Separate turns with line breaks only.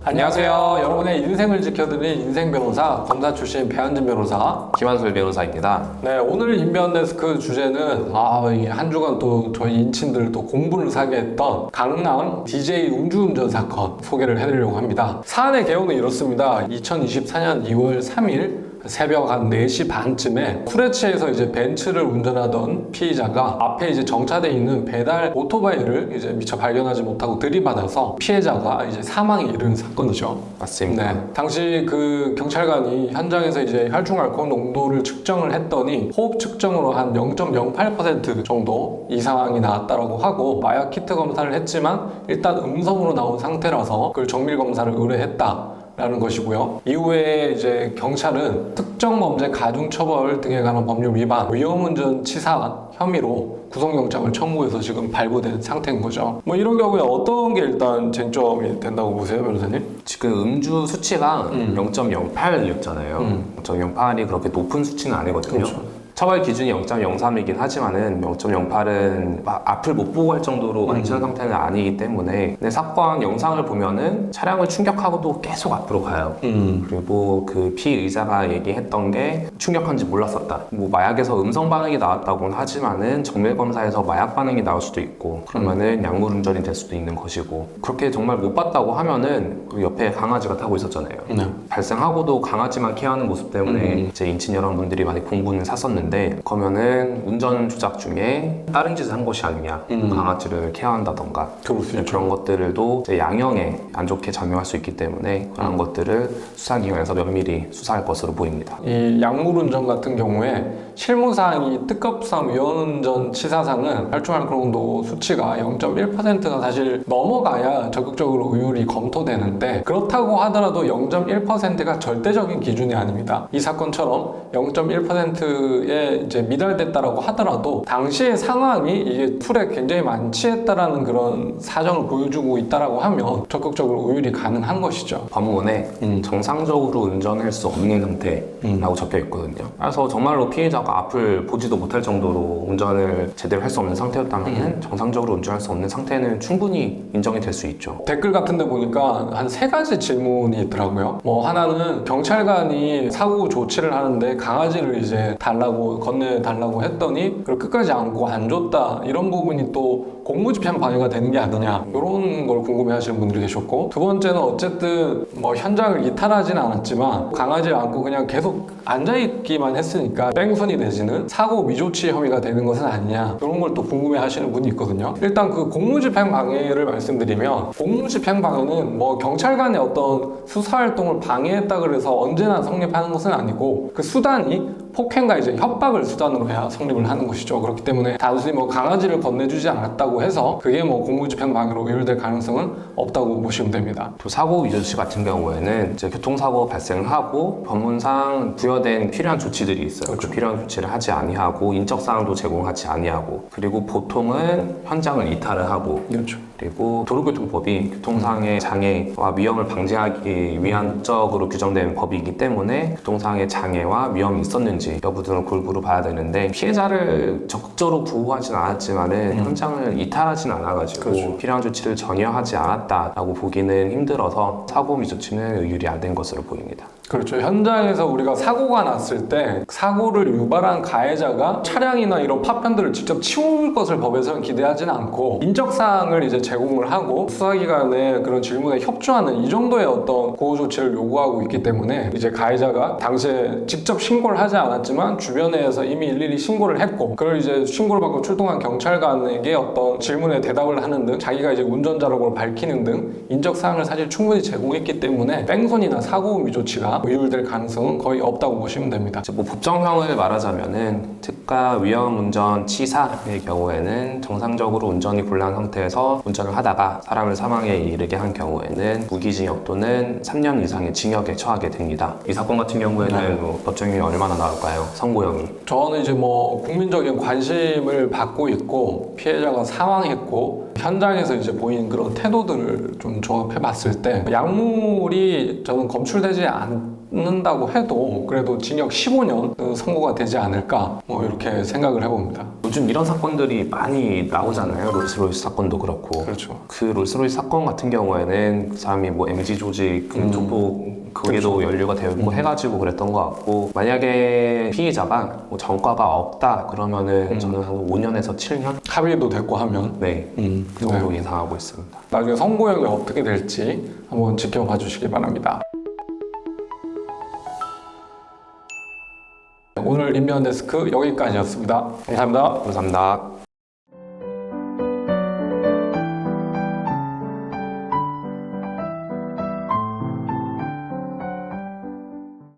안녕하세요. 여러분의 인생을 지켜드리는 인생 변호사, 검사 출신 배한진 변호사,
김한솔 변호사입니다.
네, 오늘 인변 데스크 주제는 이한 주간 또 저희 인친들 또 공분을 사게 했던 강남 DJ 음주운전 사건 소개를 해드리려고 합니다. 사안의 개요는 이렇습니다. 2024년 2월 3일 새벽 한 4시 반쯤에 술에 취해서 이제 벤츠를 운전하던 피의자가 앞에 이제 정차돼 있는 배달 오토바이를 이제 미처 발견하지 못하고 들이받아서 피해자가 이제 사망에 이르는 사건이죠.
맞습니다.
네, 당시 그 경찰관이 현장에서 이제 혈중 알코올 농도를 측정을 했더니 호흡 측정으로 한 0.08% 정도 이상이 나왔다라고 하고 마약 키트 검사를 했지만 일단 음성으로 나온 상태라서 그걸 정밀 검사를 의뢰했다. 라는 것이고요. 이후에 이제 경찰은 특정범죄 가중처벌 등에 관한 법률 위반, 위험운전치사 혐의로 구속영장을 청구해서 지금 발부된 상태인 거죠. 뭐 이런 경우에 어떤 게 일단 쟁점이 된다고 보세요, 변호사님?
지금 음주 수치가 0.08였잖아요. 0.08이 그렇게 높은 수치는 아니거든요.
그렇죠.
처벌 기준이 0.03이긴 하지만은 0.08은 앞을 못 보고 할 정도로 많이 취한 상태는 아니기 때문에 근데 사건 영상을 보면은 차량을 충격하고도 계속 앞으로 가요. 그리고 그 피의자가 얘기했던 게 충격한지 몰랐었다. 뭐 마약에서 음성 반응이 나왔다고는 하지만은 정밀 검사에서 마약 반응이 나올 수도 있고 그러면은 약물 운전이 될 수도 있는 것이고 그렇게 정말 못 봤다고 하면은 그 옆에 강아지가 타고 있었잖아요. 발생하고도 강아지만 케어하는 모습 때문에 제 인친 여러분들이 많이 공분을 샀었는데 그러면은 운전 조작 중에 다른 짓을 한 것이 아니냐 강아지를 케어한다던가 그런 것들도 이제 양형에 안 좋게 작용할 수 있기 때문에 그런 것들을 수사기관에서 면밀히 수사할 것으로 보입니다.
이 약물운전 같은 경우에 실무사항이 특급상 위험운전 치사상은 혈중 알코올 농도 수치가 0.1%가 사실 넘어가야 적극적으로 의율이 검토되는데 그렇다고 하더라도 0.1%가 절대적인 기준이 아닙니다. 이 사건처럼 0.1%에 이제 미달됐다라고 하더라도 당시의 상황이 이게 술에 굉장히 많이 취했다라는 그런 사정을 보여주고 있다라고 하면 적극적으로 의율이 가능한 것이죠.
법문에 정상적으로 운전할 수 없는 상태라고 적혀 있거든요. 그래서 정말로 피해자가 앞을 보지도 못할 정도로 운전을 제대로 할 수 없는 상태였다면 정상적으로 운전할 수 없는 상태는 충분히 인정이 될 수 있죠.
댓글 같은 데 보니까 한 3가지 질문이 있더라고요. 뭐 하나는 경찰관이 사고 조치를 하는데 강아지를 이제 건네달라고 했더니 그걸 끝까지 안고 안 줬다 이런 부분이 또 공무집행 방해가 되는 게 아니냐 이런 걸 궁금해 하시는 분들이 계셨고 두 번째는 어쨌든 뭐 현장을 이탈하지는 않았지만 강아지를 안고 그냥 계속 앉아있기만 했으니까 뺑소니 내지는 사고 미조치 혐의가 되는 것은 아니냐 이런 걸 또 궁금해 하시는 분이 있거든요. 일단 그 공무집행 방해를 말씀드리면 공무집행 방해는 뭐 경찰관의 어떤 수사활동을 방해했다 그래서 언제나 성립하는 것은 아니고 그 수단이 폭행과 이제 협박을 수단으로 해야 성립을 하는 것이죠. 그렇기 때문에 단순히 뭐 강아지를 건네주지 않았다고 해서 그게 뭐 공무집행 방해로 의율될 가능성은 없다고 보시면 됩니다.
또 사고 위조치 같은 경우에는 이제 교통사고 발생하고 법문상 부여된 필요한 조치들이 있어요.
그렇죠.
그 필요한 조치를 하지 아니하고 인적사항도 제공하지 아니하고 그리고 보통은 현장을 이탈을 하고
그렇죠.
그리고 도로교통법이 교통상의 장애와 위험을 방지하기 위한 목적으로 규정된 법이기 때문에 교통상의 장애와 위험이 있었는지 여부들은 골고루 봐야 되는데 피해자를 적극적으로 보호하진 않았지만은 현장을 이탈하진 않아가지고
그렇죠.
필요한 조치를 전혀 하지 않았다라고 보기는 힘들어서 사고 미조치는 의율이 안 된 것으로 보입니다.
그렇죠. 현장에서 우리가 사고가 났을 때 사고를 유발한 가해자가 차량이나 이런 파편들을 직접 치울 것을 법에서는 기대하지는 않고 인적사항을 이제 제공을 하고 수사기관의 그런 질문에 협조하는 이 정도의 어떤 보호 조치를 요구하고 있기 때문에 이제 가해자가 당시에 직접 신고를 하지 않았지만 주변에서 이미 일일이 신고를 했고 그걸 이제 신고를 받고 출동한 경찰관에게 어떤 질문에 대답을 하는 등 자기가 이제 운전자라고 밝히는 등 인적사항을 사실 충분히 제공했기 때문에 뺑소니나 사고 미조치가 의율될 가능성은 거의 없다고 보시면 됩니다.
뭐 법정형을 말하자면은 특가 위험운전 치사의 경우에는 정상적으로 운전이 곤란한 상태에서 운전을 하다가 사람을 사망에 이르게 한 경우에는 무기징역 또는 3년 이상의 징역에 처하게 됩니다. 이 사건 같은 경우에는 뭐 법정형이 얼마나 나올까요? 선고형이?
저는 이제 뭐 국민적인 관심을 받고 있고 피해자가 사망했고 현장에서 이제 보인 그런 태도들을 좀 종합해 봤을 때 약물이 저는 검출되지 않는 받는다고 해도 그래도 징역 15년 선고가 되지 않을까 뭐 이렇게 생각을 해봅니다.
요즘 이런 사건들이 많이 나오잖아요. 롤스로이스 사건도 그렇고.
그렇죠.
그 롤스로이스 사건 같은 경우에는 그 사람이 뭐 MG 조직, 투표 그게도 연루가 되고 해가지고 그랬던 것 같고, 만약에 피의자가 뭐 전과가 없다 그러면은 저는 한 5년에서 7년?
합의도 됐고 하면
네, 그 정도 예상하고 있습니다.
나중에 선고형이 어떻게 될지 한번 지켜봐 주시기 바랍니다. 오늘 인변 데스크 여기까지였습니다. 감사합니다.
감사합니다.